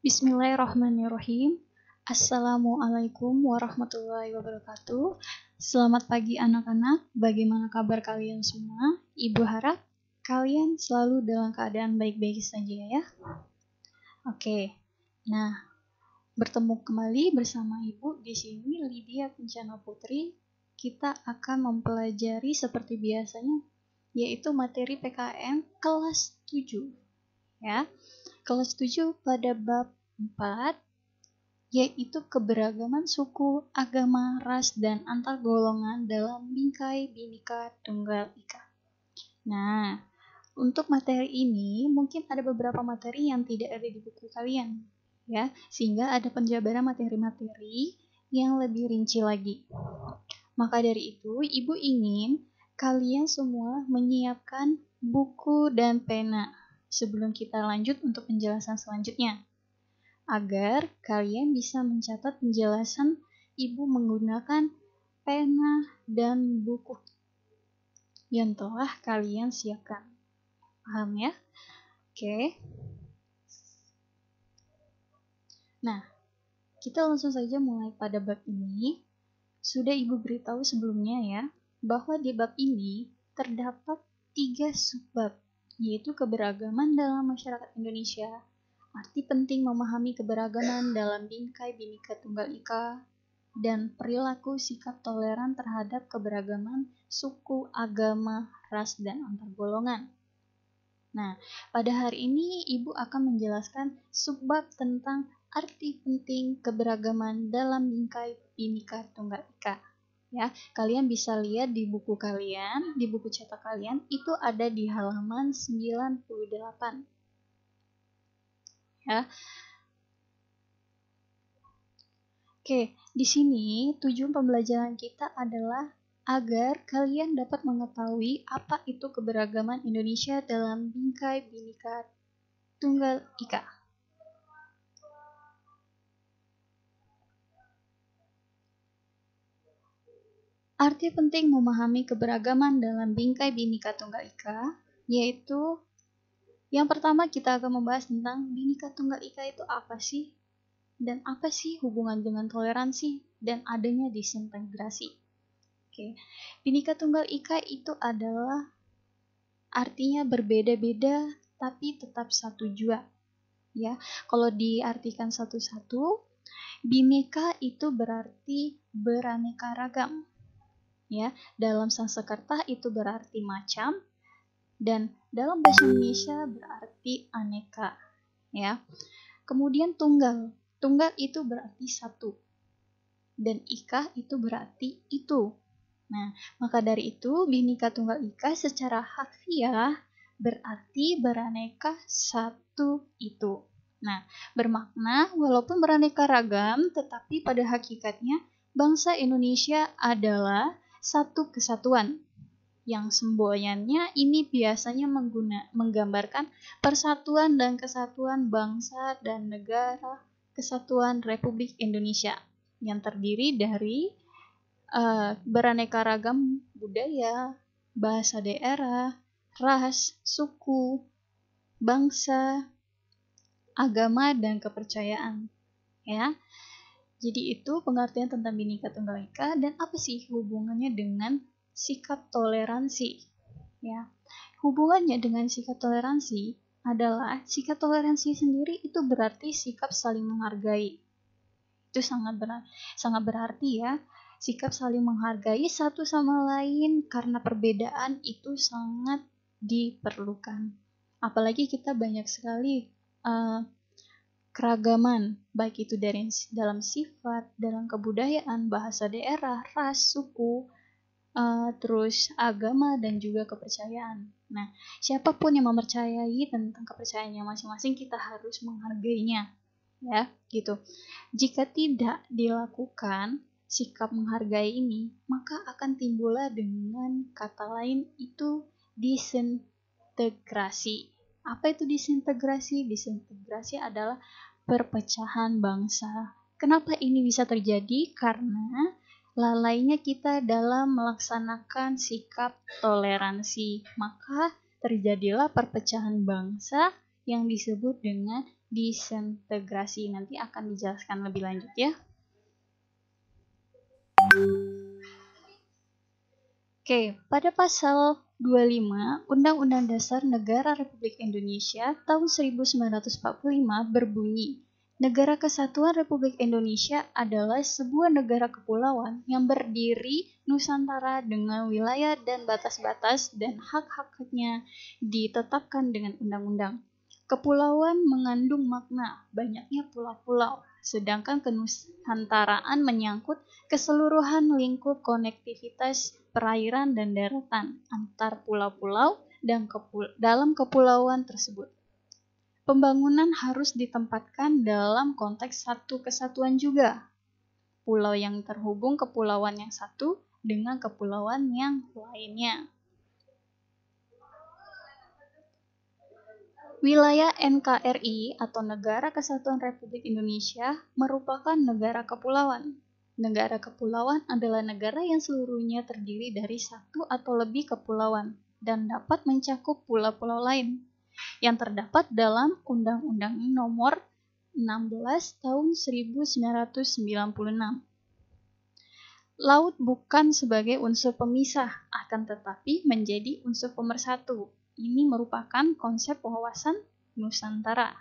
Bismillahirrahmanirrahim. Assalamualaikum warahmatullahi wabarakatuh. Selamat pagi anak-anak, bagaimana kabar kalian semua? Ibu harap kalian selalu dalam keadaan baik-baik saja ya. Oke, nah bertemu kembali bersama Ibu di sini Lydia Kencana Putri. Kita akan mempelajari seperti biasanya, yaitu materi PKN kelas 7 ya. Kelas 7 pada bab 4, yaitu keberagaman suku, agama, ras, dan antar golongan dalam bingkai Bhinneka Tunggal Ika. Nah, untuk materi ini mungkin ada beberapa materi yang tidak ada di buku kalian, ya, sehingga ada penjabaran materi-materi yang lebih rinci lagi. Maka dari itu, Ibu ingin kalian semua menyiapkan buku dan pena sebelum kita lanjut untuk penjelasan selanjutnya, agar kalian bisa mencatat penjelasan Ibu menggunakan pena dan buku yang telah kalian siapkan. Paham ya? Oke. Nah, kita langsung saja mulai pada bab ini. Sudah Ibu beritahu sebelumnya ya, bahwa di bab ini terdapat 3 subbab, yaitu keberagaman dalam masyarakat Indonesia, arti penting memahami keberagaman dalam bingkai Bhinneka Tunggal Ika, dan perilaku sikap toleran terhadap keberagaman suku, agama, ras, dan antar golongan. Nah, pada hari ini Ibu akan menjelaskan subbab tentang arti penting keberagaman dalam bingkai Bhinneka Tunggal Ika. Ya, kalian bisa lihat di buku kalian, di buku cetak kalian, itu ada di halaman 98. Ya. Oke, di sini tujuan pembelajaran kita adalah agar kalian dapat mengetahui apa itu keberagaman Indonesia dalam bingkai Bhinneka Tunggal Ika. Arti penting memahami keberagaman dalam bingkai Bhinneka Tunggal Ika, yaitu yang pertama kita akan membahas tentang Bhinneka Tunggal Ika itu apa sih? Dan apa sih hubungan dengan toleransi dan adanya disintegrasi? Oke. Bhinneka Tunggal Ika itu adalah artinya berbeda-beda tapi tetap satu jua. Ya, kalau diartikan satu-satu, Bhinneka itu berarti beraneka ragam. Ya, dalam Sanskerta itu berarti macam, dan dalam bahasa Indonesia berarti aneka. Ya, kemudian tunggal itu berarti satu, dan ika itu berarti itu. Nah, maka dari itu Bhinneka Tunggal Ika secara harfiah berarti beraneka satu itu. Nah, bermakna walaupun beraneka ragam, tetapi pada hakikatnya bangsa Indonesia adalah satu kesatuan, yang semboyannya ini biasanya menggambarkan persatuan dan kesatuan bangsa dan negara Kesatuan Republik Indonesia yang terdiri dari beraneka ragam budaya, bahasa daerah, ras, suku, bangsa, agama, dan kepercayaan. Ya. Jadi itu pengertian tentang Bhinneka Tunggal Ika, dan apa sih hubungannya dengan sikap toleransi? Ya, hubungannya dengan sikap toleransi adalah sikap toleransi sendiri itu berarti sikap saling menghargai. Itu sangat berarti ya, sikap saling menghargai satu sama lain karena perbedaan itu sangat diperlukan. Apalagi kita banyak sekali keragaman, baik itu dalam sifat, dalam kebudayaan, bahasa daerah, ras, suku, terus agama, dan juga kepercayaan. Nah, siapapun yang mempercayai tentang kepercayaannya masing-masing, kita harus menghargainya, ya, gitu. Jika tidak dilakukan sikap menghargai ini, maka akan timbullah dengan kata lain itu disintegrasi. Apa itu disintegrasi? Disintegrasi adalah perpecahan bangsa. Kenapa ini bisa terjadi? Karena lalainya kita dalam melaksanakan sikap toleransi. Maka terjadilah perpecahan bangsa yang disebut dengan disintegrasi. Nanti akan dijelaskan lebih lanjut ya. Oke, pada pasal 25 Undang-Undang Dasar Negara Republik Indonesia tahun 1945 berbunyi, Negara Kesatuan Republik Indonesia adalah sebuah negara kepulauan yang berdiri Nusantara dengan wilayah dan batas-batas dan hak-haknya ditetapkan dengan undang-undang. Kepulauan mengandung makna banyaknya pulau-pulau, sedangkan kenusantaraan menyangkut keseluruhan lingkup konektivitas perairan dan daratan antar pulau-pulau dan dalam kepulauan tersebut. Pembangunan harus ditempatkan dalam konteks satu kesatuan juga. Pulau yang terhubung kepulauan yang satu dengan kepulauan yang lainnya. Wilayah NKRI atau Negara Kesatuan Republik Indonesia merupakan negara kepulauan. Negara kepulauan adalah negara yang seluruhnya terdiri dari satu atau lebih kepulauan dan dapat mencakup pulau-pulau lain yang terdapat dalam Undang-Undang Nomor 16 Tahun 1996. Laut bukan sebagai unsur pemisah, akan tetapi menjadi unsur pemersatu. Ini merupakan konsep wawasan Nusantara.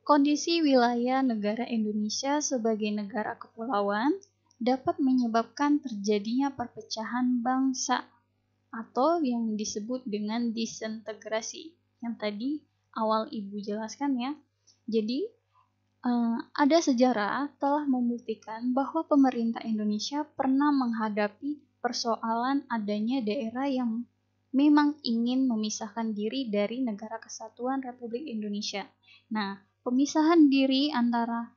Kondisi wilayah negara Indonesia sebagai negara kepulauan dapat menyebabkan terjadinya perpecahan bangsa atau yang disebut dengan disintegrasi. Yang tadi awal Ibu jelaskan ya. Jadi ada sejarah telah membuktikan bahwa pemerintah Indonesia pernah menghadapi persoalan adanya daerah yang memang ingin memisahkan diri dari Negara Kesatuan Republik Indonesia. Nah, pemisahan diri antara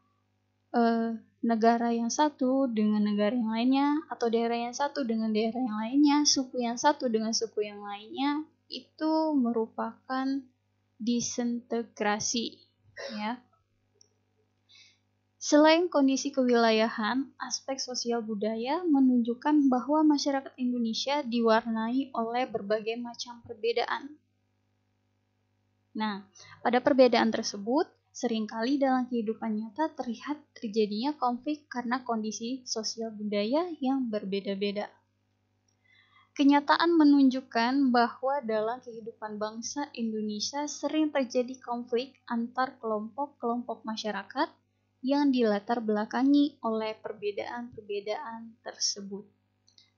negara yang satu dengan negara yang lainnya, atau daerah yang satu dengan daerah yang lainnya, suku yang satu dengan suku yang lainnya, itu merupakan disintegrasi, ya. Selain kondisi kewilayahan, aspek sosial budaya menunjukkan bahwa masyarakat Indonesia diwarnai oleh berbagai macam perbedaan. Nah, pada perbedaan tersebut, seringkali dalam kehidupan nyata terlihat terjadinya konflik karena kondisi sosial budaya yang berbeda-beda. Kenyataan menunjukkan bahwa dalam kehidupan bangsa Indonesia sering terjadi konflik antar kelompok-kelompok masyarakat yang dilatar belakangi oleh perbedaan-perbedaan tersebut.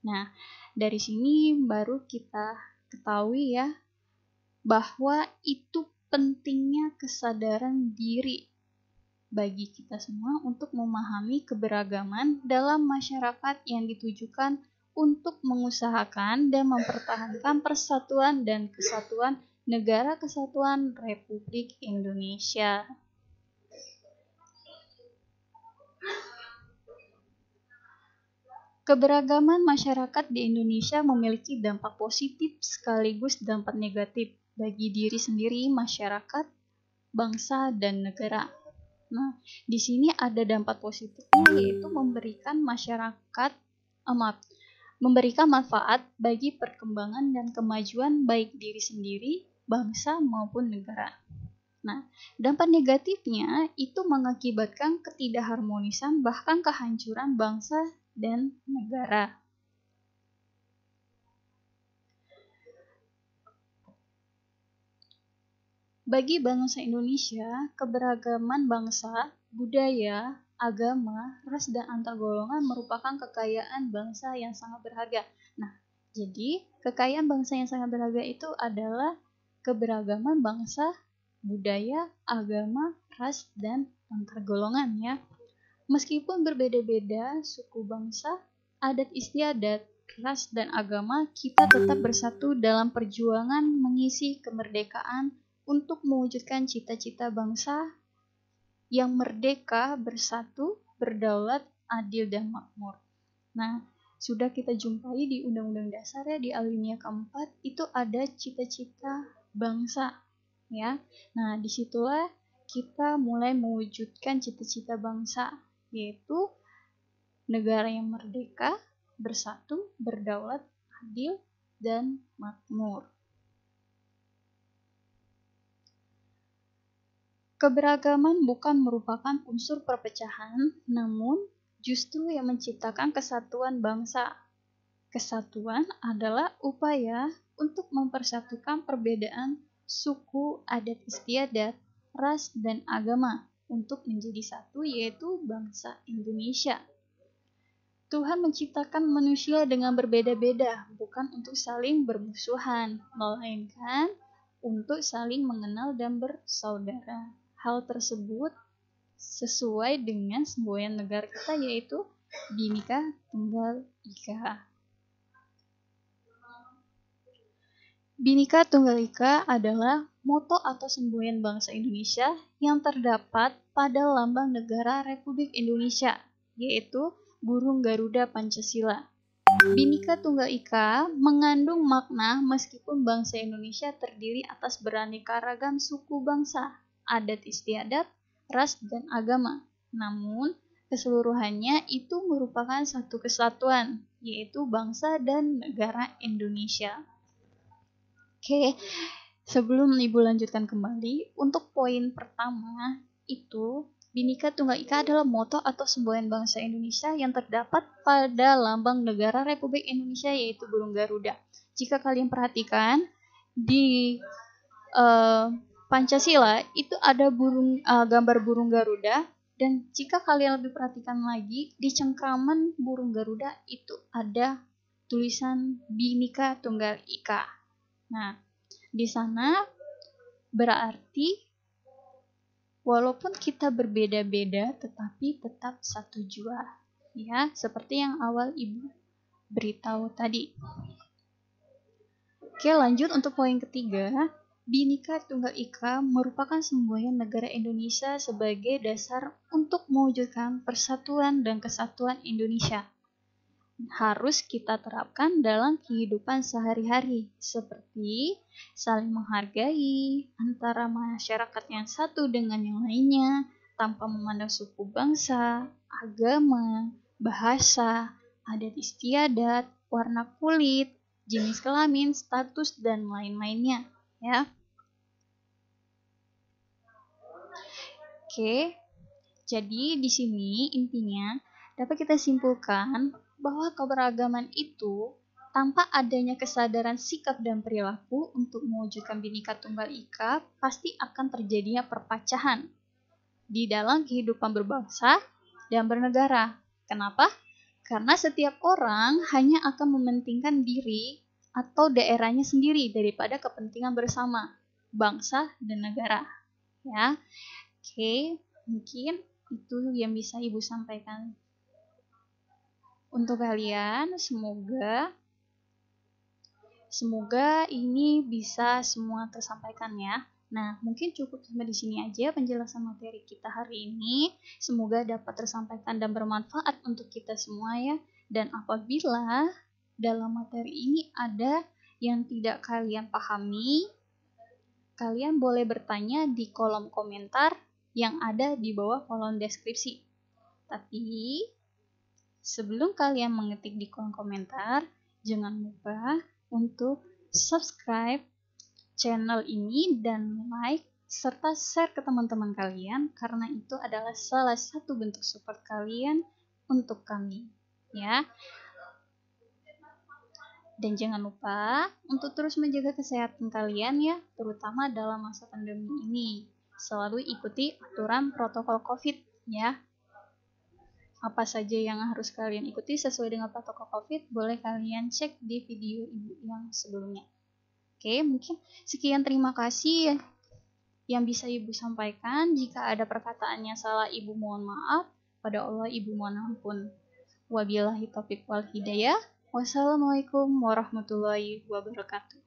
Nah, dari sini baru kita ketahui ya, bahwa itu pentingnya kesadaran diri bagi kita semua untuk memahami keberagaman dalam masyarakat yang ditujukan untuk mengusahakan dan mempertahankan persatuan dan kesatuan Negara Kesatuan Republik Indonesia. Keberagaman masyarakat di Indonesia memiliki dampak positif sekaligus dampak negatif bagi diri sendiri, masyarakat, bangsa, dan negara. Nah, di sini ada dampak positifnya yaitu memberikan memberikan manfaat bagi perkembangan dan kemajuan baik diri sendiri, bangsa maupun negara. Nah, dampak negatifnya itu mengakibatkan ketidakharmonisan bahkan kehancuran bangsa dan negara. Bagi bangsa Indonesia, keberagaman bangsa, budaya, agama, ras, dan antar golongan merupakan kekayaan bangsa yang sangat berharga. Nah, jadi kekayaan bangsa yang sangat berharga itu adalah keberagaman bangsa, budaya, agama, ras, dan antar golongan ya. Meskipun berbeda-beda suku bangsa, adat istiadat, ras, dan agama, kita tetap bersatu dalam perjuangan mengisi kemerdekaan untuk mewujudkan cita-cita bangsa yang merdeka, bersatu, berdaulat, adil, dan makmur. Nah, sudah kita jumpai di Undang-Undang Dasar ya, di alinea keempat, itu ada cita-cita bangsa. Ya, nah disitulah kita mulai mewujudkan cita-cita bangsa, yaitu negara yang merdeka, bersatu, berdaulat, adil, dan makmur. Keberagaman bukan merupakan unsur perpecahan, namun justru yang menciptakan kesatuan bangsa. Kesatuan adalah upaya untuk mempersatukan perbedaan suku, adat istiadat, ras, dan agama untuk menjadi satu, yaitu bangsa Indonesia. Tuhan menciptakan manusia dengan berbeda-beda, bukan untuk saling bermusuhan, melainkan untuk saling mengenal dan bersaudara. Hal tersebut sesuai dengan semboyan negara kita, yaitu Bhinneka Tunggal Ika. Bhinneka Tunggal Ika adalah moto atau semboyan bangsa Indonesia yang terdapat pada lambang negara Republik Indonesia, yaitu burung Garuda Pancasila. Bhinneka Tunggal Ika mengandung makna meskipun bangsa Indonesia terdiri atas beraneka ragam suku bangsa, adat istiadat, ras, dan agama. Namun, keseluruhannya itu merupakan satu kesatuan, yaitu bangsa dan negara Indonesia. Oke, sebelum Ibu lanjutkan kembali, untuk poin pertama itu Bhinneka Tunggal Ika adalah moto atau semboyan bangsa Indonesia yang terdapat pada lambang negara Republik Indonesia, yaitu burung Garuda. Jika kalian perhatikan di Pancasila itu ada gambar burung Garuda, dan jika kalian lebih perhatikan lagi di cengkraman burung Garuda itu ada tulisan Bhinneka Tunggal Ika. Nah, di sana berarti walaupun kita berbeda-beda, tetapi tetap satu jua. Ya, seperti yang awal Ibu beritahu tadi. Oke, lanjut untuk poin ketiga. Bhinneka Tunggal Ika merupakan semboyan negara Indonesia sebagai dasar untuk mewujudkan persatuan dan kesatuan Indonesia. Harus kita terapkan dalam kehidupan sehari-hari, seperti saling menghargai antara masyarakat yang satu dengan yang lainnya, tanpa memandang suku bangsa, agama, bahasa, adat istiadat, warna kulit, jenis kelamin, status, dan lain-lainnya. Ya. Oke, jadi di sini intinya dapat kita simpulkan bahwa keberagaman itu tanpa adanya kesadaran sikap dan perilaku untuk mewujudkan Bhinneka Tunggal Ika, pasti akan terjadinya perpecahan di dalam kehidupan berbangsa dan bernegara. Kenapa? Karena setiap orang hanya akan mementingkan diri atau daerahnya sendiri daripada kepentingan bersama bangsa dan negara. Ya, oke, mungkin itu yang bisa Ibu sampaikan untuk kalian. Semoga ini bisa semua tersampaikan ya. Nah, mungkin cukup sampai di sini aja penjelasan materi kita hari ini. Semoga dapat tersampaikan dan bermanfaat untuk kita semua ya. Dan apabila dalam materi ini ada yang tidak kalian pahami, kalian boleh bertanya di kolom komentar yang ada di bawah kolom deskripsi. Tapi sebelum kalian mengetik di kolom komentar, jangan lupa untuk subscribe channel ini dan like serta share ke teman-teman kalian, karena itu adalah salah satu bentuk support kalian untuk kami, ya. Dan jangan lupa untuk terus menjaga kesehatan kalian ya, terutama dalam masa pandemi ini. Selalu ikuti aturan protokol COVID ya. Apa saja yang harus kalian ikuti sesuai dengan protokol COVID, boleh kalian cek di video Ibu yang sebelumnya. Oke, mungkin sekian, terima kasih yang bisa Ibu sampaikan. Jika ada perkataan yang salah, Ibu mohon maaf. Pada Allah Ibu mohon ampun. Wabillahi taufiq wal hidayah. Wassalamualaikum warahmatullahi wabarakatuh.